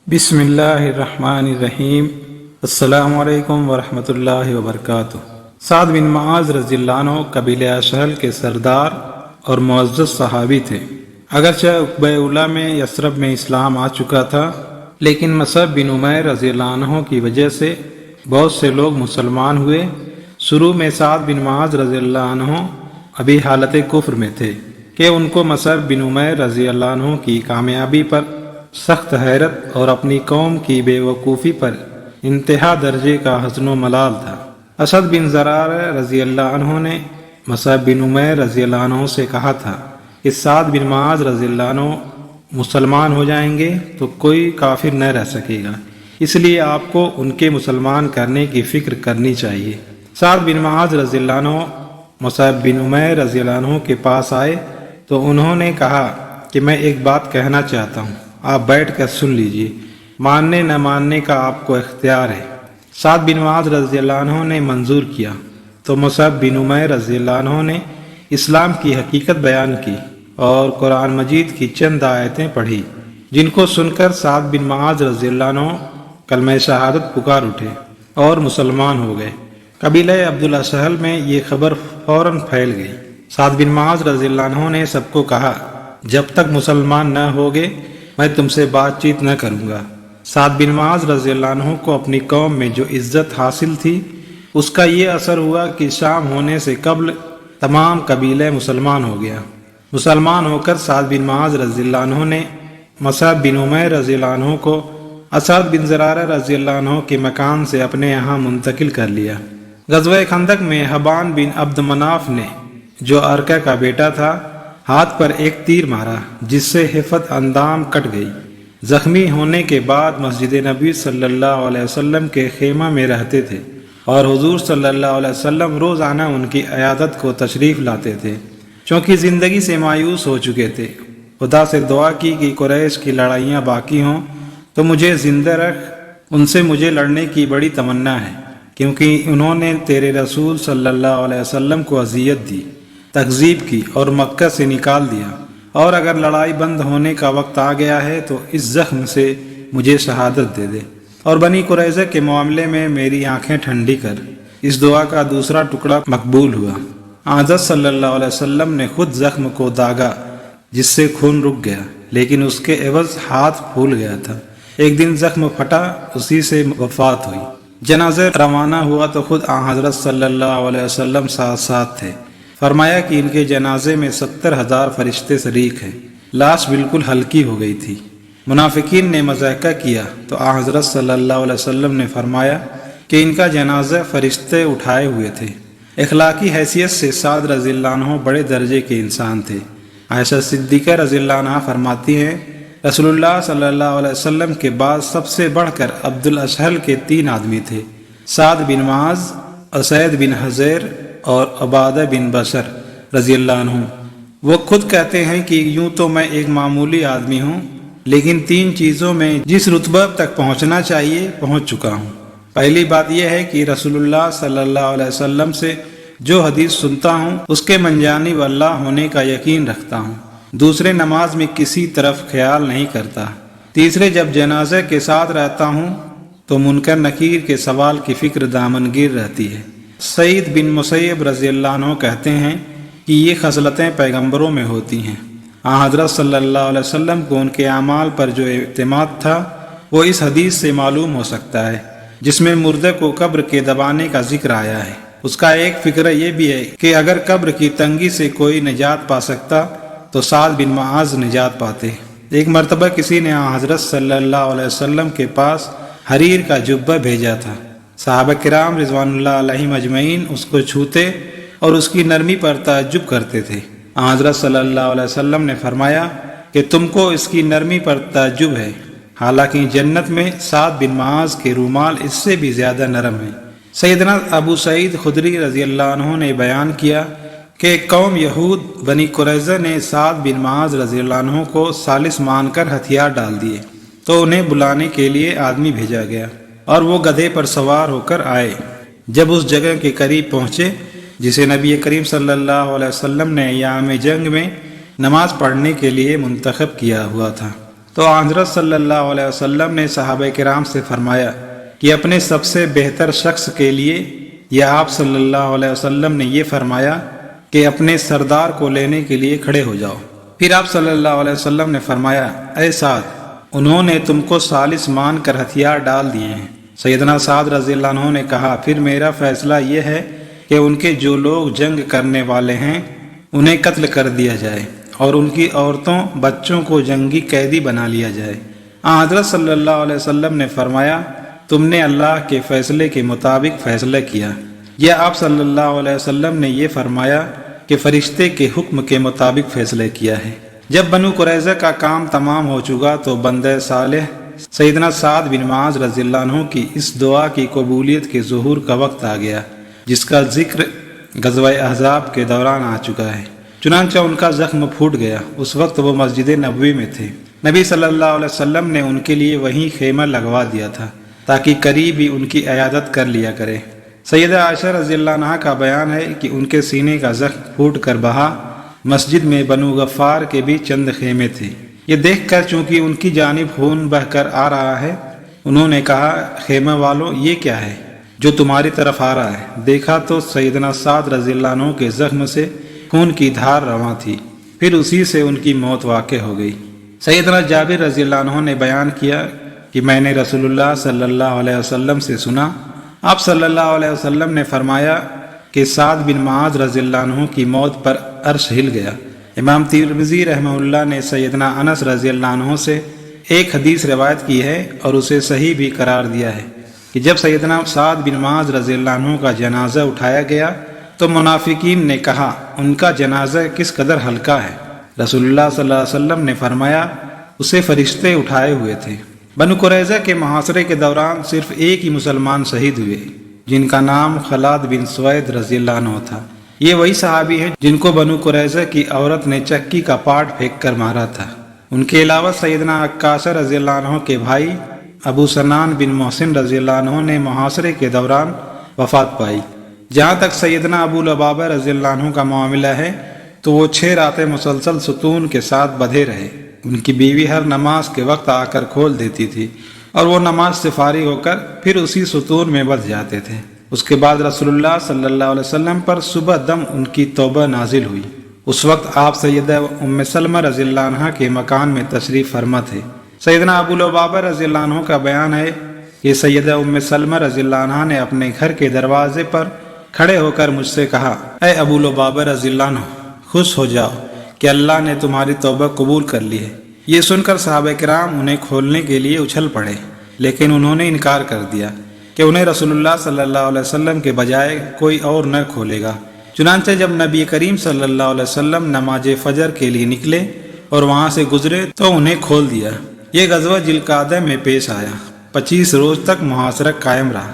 بسم اللہ الرحمن الرحیم۔ السلام علیکم ورحمۃ اللہ وبرکاتہ۔ سعد بن معاذ رضی اللہ عنہ قبیلہ اشہل کے سردار اور معزز صحابی تھے۔ اگرچہ عقبہ اولیٰ میں یثرب میں اسلام آ چکا تھا، لیکن مصعب بن عمیر رضی اللہ عنہ کی وجہ سے بہت سے لوگ مسلمان ہوئے۔ شروع میں سعد بن معاذ رضی اللہ عنہ ابھی حالت کفر میں تھے کہ ان کو مصعب بن عمیر رضی اللہ عنہ کی کامیابی پر سخت حیرت اور اپنی قوم کی بے وقوفی پر انتہا درجے کا حزن و ملال تھا۔ اسد بن زرار رضی اللہ عنہ نے مصعب بن عمیر رضی اللہ عنہ سے کہا تھا کہ سعد بن معاذ رضی اللہ عنہ مسلمان ہو جائیں گے تو کوئی کافر نہ رہ سکے گا، اس لیے آپ کو ان کے مسلمان کرنے کی فکر کرنی چاہیے۔ سعد بن معاذ رضی اللہ عنہ مصعب بن عمیر رضی اللہ عنہ کے پاس آئے تو انہوں نے کہا کہ میں ایک بات کہنا چاہتا ہوں، آپ بیٹھ کر سن لیجئے، ماننے نہ ماننے کا آپ کو اختیار ہے۔ سعد بن معاذ رضی اللہ عنہ نے منظور کیا تو مصعب بن عمیر رضی اللہ عنہ نے اسلام کی حقیقت بیان کی اور قرآن مجید کی چند آیتیں پڑھی، جن کو سن کر سعد بن معاذ رضی اللہ عنہ کلمہ شہادت پکار اٹھے اور مسلمان ہو گئے۔ قبیلہ عبدالاشہل میں یہ خبر فوراً پھیل گئی۔ سعد بن معاذ رضی اللہ عنہ نے سب کو کہا، جب تک مسلمان نہ ہوگے میں تم سے بات چیت نہ کروں گا۔ سعد بن معاذ رضی اللہ عنہ کو اپنی قوم میں جو عزت حاصل تھی، اس کا یہ اثر ہوا کہ شام ہونے سے قبل تمام قبیلہ مسلمان ہو گیا۔ مسلمان ہو کر سعد بن معاذ رضی اللہ عنہ نے مصعب بن عمیر رضی اللہ عنہ کو اسد بن زرارہ رضی اللہ عنہ کے مکان سے اپنے یہاں منتقل کر لیا۔ غزوہ خندق میں حبان بن عبد مناف نے، جو ارکہ کا بیٹا تھا، ہاتھ پر ایک تیر مارا جس سے حفت اندام کٹ گئی۔ زخمی ہونے کے بعد مسجد نبی صلی اللہ علیہ وسلم کے خیمہ میں رہتے تھے اور حضور صلی اللہ علیہ وسلم روزانہ ان کی عیادت کو تشریف لاتے تھے۔ چونکہ زندگی سے مایوس ہو چکے تھے، خدا سے دعا کی کہ قریش کی لڑائیاں باقی ہوں تو مجھے زندہ رکھ، ان سے مجھے لڑنے کی بڑی تمنا ہے، کیونکہ انہوں نے تیرے رسول صلی اللہ علیہ وسلم کو اذیت دی، تکذیب کی اور مکہ سے نکال دیا، اور اگر لڑائی بند ہونے کا وقت آ گیا ہے تو اس زخم سے مجھے شہادت دے دے، اور بنی قریظہ کے معاملے میں میری آنکھیں ٹھنڈی کر۔ اس دعا کا دوسرا ٹکڑا مقبول ہوا۔ حضرت صلی اللہ علیہ وسلم نے خود زخم کو داغا جس سے خون رک گیا، لیکن اس کے عوض ہاتھ پھول گیا تھا۔ ایک دن زخم پھٹا، اسی سے وفات ہوئی۔ جنازہ روانہ ہوا تو خود حضرت صلی اللہ علیہ وسلم ساتھ تھے۔ فرمایا کہ ان کے جنازے میں 70,000 فرشتے شریک ہیں۔ لاش بالکل ہلکی ہو گئی تھی۔ منافقین نے مضحکہ کیا تو حضرت صلی اللہ علیہ وسلم نے فرمایا کہ ان کا جنازہ فرشتے اٹھائے ہوئے تھے۔ اخلاقی حیثیت سے سعد رضی اللہ عنہ بڑے درجے کے انسان تھے۔ عائشہ صدیقہ رضی اللہ عنہ فرماتی ہیں، رسول اللہ صلی اللہ علیہ وسلم کے بعد سب سے بڑھ کر عبدالاشہل کے 3 آدمی تھے، سعد بن معاذ، اسید بن حضیر اور عبادہ بن بشر رضی اللہ عنہ۔ وہ خود کہتے ہیں کہ یوں تو میں ایک معمولی آدمی ہوں، لیکن 3 چیزوں میں جس رتبہ تک پہنچنا چاہیے پہنچ چکا ہوں۔ پہلی بات یہ ہے کہ رسول اللہ صلی اللہ علیہ وسلم سے جو حدیث سنتا ہوں اس کے منجانب اللہ ہونے کا یقین رکھتا ہوں۔ دوسرے، نماز میں کسی طرف خیال نہیں کرتا۔ تیسرے، جب جنازے کے ساتھ رہتا ہوں تو منکر نکیر کے سوال کی فکر دامنگیر رہتی ہے۔ سعید بن مسیب رضی اللہ عنہ کہتے ہیں کہ یہ خصلتیں پیغمبروں میں ہوتی ہیں۔ حضرت صلی اللہ علیہ وسلم کو ان کے اعمال پر جو اعتماد تھا وہ اس حدیث سے معلوم ہو سکتا ہے جس میں مردے کو قبر کے دبانے کا ذکر آیا ہے۔ اس کا ایک فکر یہ بھی ہے کہ اگر قبر کی تنگی سے کوئی نجات پا سکتا تو سعد بن معاذ نجات پاتے۔ ایک مرتبہ کسی نے حضرت صلی اللہ علیہ وسلم کے پاس حریر کا جبہ بھیجا تھا۔ صحابہ کرام رضوان اللہ علیہم اجمعین اس کو چھوتے اور اس کی نرمی پر تعجب کرتے تھے۔ حضرت صلی اللہ علیہ وسلم نے فرمایا کہ تم کو اس کی نرمی پر تعجب ہے، حالانکہ جنت میں سعد بن معاذ کے رومال اس سے بھی زیادہ نرم ہے۔ سیدنا ابو سعید خدری رضی اللہ عنہ نے بیان کیا کہ قوم یہود بنی قریظہ نے سعد بن معاذ رضی اللہ عنہ کو ثالث مان کر ہتھیار ڈال دیے تو انہیں بلانے کے لیے آدمی بھیجا گیا اور وہ گدھے پر سوار ہو کر آئے۔ جب اس جگہ کے قریب پہنچے جسے نبی کریم صلی اللہ علیہ وسلم نے ایام جنگ میں نماز پڑھنے کے لیے منتخب کیا ہوا تھا تو حضرت صلی اللہ علیہ وسلم نے صحابہ کرام سے فرمایا کہ اپنے سب سے بہتر شخص کے لیے، یا آپ صلی اللہ علیہ وسلم نے یہ فرمایا کہ اپنے سردار کو لینے کے لیے کھڑے ہو جاؤ۔ پھر آپ صلی اللہ علیہ وسلم نے فرمایا، اے سعد، انہوں نے تم کو ثالث مان کر ہتھیار ڈال دیے ہیں۔ سیدنا سعد رضی اللہ عنہ نے کہا، پھر میرا فیصلہ یہ ہے کہ ان کے جو لوگ جنگ کرنے والے ہیں انہیں قتل کر دیا جائے، اور ان کی عورتوں بچوں کو جنگی قیدی بنا لیا جائے۔ حضرت صلی اللہ علیہ وسلم نے فرمایا، تم نے اللہ کے فیصلے کے مطابق فیصلہ کیا۔ یا آپ صلی اللہ علیہ وسلم نے یہ فرمایا کہ فرشتے کے حکم کے مطابق فیصلہ کیا ہے۔ جب بنو قریظہ کا کام تمام ہو چکا تو بندہ صالح سیدنا سعد بن معاذ رضی اللہ عنہ کی اس دعا کی قبولیت کے ظہور کا وقت آ گیا، جس کا ذکر غزوہ احزاب کے دوران آ چکا ہے۔ چنانچہ ان کا زخم پھوٹ گیا۔ اس وقت وہ مسجد نبوی میں تھے۔ نبی صلی اللہ علیہ وسلم نے ان کے لیے وہیں خیمہ لگوا دیا تھا تاکہ قریب ہی ان کی عیادت کر لیا کرے۔ سیدہ عائشہ رضی اللہ عنہ کا بیان ہے کہ ان کے سینے کا زخم پھوٹ کر بہا۔ مسجد میں بنو غفار کے بھی چند خیمے تھے۔ یہ دیکھ کر چونکہ ان کی جانب خون بہ کر آ رہا ہے، انہوں نے کہا، خیمہ والوں، یہ کیا ہے جو تمہاری طرف آ رہا ہے؟ دیکھا تو سیدنا سعد رضی اللہ عنہ کے زخم سے خون کی دھار رواں تھی۔ پھر اسی سے ان کی موت واقع ہو گئی۔ سیدنا جابر رضی اللہ عنہ نے بیان کیا کہ میں نے رسول اللہ صلی اللہ علیہ وسلم سے سنا، آپ صلی اللہ علیہ وسلم نے فرمایا کہ سعد بن معاذ رضی اللہ عنہ کی موت پر عرش ہل گیا۔ امام ترمذی رحمہ اللہ نے سیدنا انس رضی اللہ عنہ سے ایک حدیث روایت کی ہے اور اسے صحیح بھی قرار دیا ہے کہ جب سیدنا سعد بن معاذ رضی اللہ عنہ کا جنازہ اٹھایا گیا تو منافقین نے کہا، ان کا جنازہ کس قدر ہلکا ہے۔ رسول اللہ صلی اللہ علیہ وسلم نے فرمایا، اسے فرشتے اٹھائے ہوئے تھے۔ بنو قریظہ کے محاصرے کے دوران صرف ایک ہی مسلمان شہید ہوئے، جن کا نام خلاد بن سوید رضی اللہ عنہ تھا۔ یہ وہی صحابی ہیں جن کو بنو قریظہ کی عورت نے چکی کا پاٹ پھینک کر مارا تھا۔ ان کے علاوہ سیدنا عکاشہ رضی اللہ عنہ کے بھائی ابو سنان بن محسن رضی اللہ عنہ نے محاصرے کے دوران وفات پائی۔ جہاں تک سیدنا ابو لبابہ رضی اللہ عنہ کا معاملہ ہے تو وہ 6 راتیں مسلسل ستون کے ساتھ بدھے رہے۔ ان کی بیوی ہر نماز کے وقت آ کر کھول دیتی تھی اور وہ نماز سے فارغ ہو کر پھر اسی ستون میں بدھ جاتے تھے۔ اس کے بعد رسول اللہ صلی اللہ علیہ وسلم پر صبح دم ان کی توبہ نازل ہوئی۔ اس وقت آپ سیدہ ام سلمہ رضی اللہ عنہ کے مکان میں تشریف فرما تھے۔ سیدنا ابو لبابہ رضی اللہ عنہ کا بیان ہے کہ سیدہ ام سلمہ رضی اللہ عنہ نے اپنے گھر کے دروازے پر کھڑے ہو کر مجھ سے کہا، اے ابو لبابہ رضی اللہ عنہ، خوش ہو جاؤ کہ اللہ نے تمہاری توبہ قبول کر لی ہے۔ یہ سن کر صحابہ کرام انہیں کھولنے کے لیے اچھل پڑے، لیکن انہوں نے انکار کر دیا کہ انہیں رسول اللہ صلی اللہ علیہ وسلم کے بجائے کوئی اور نہ کھولے گا۔ چنانچہ جب نبی کریم صلی اللہ علیہ وسلم نماز فجر کے لیے نکلے اور وہاں سے گزرے تو انہیں کھول دیا۔ یہ غزوہ ذی القعدہ میں پیش آیا۔ 25 روز تک محاصرہ قائم رہا۔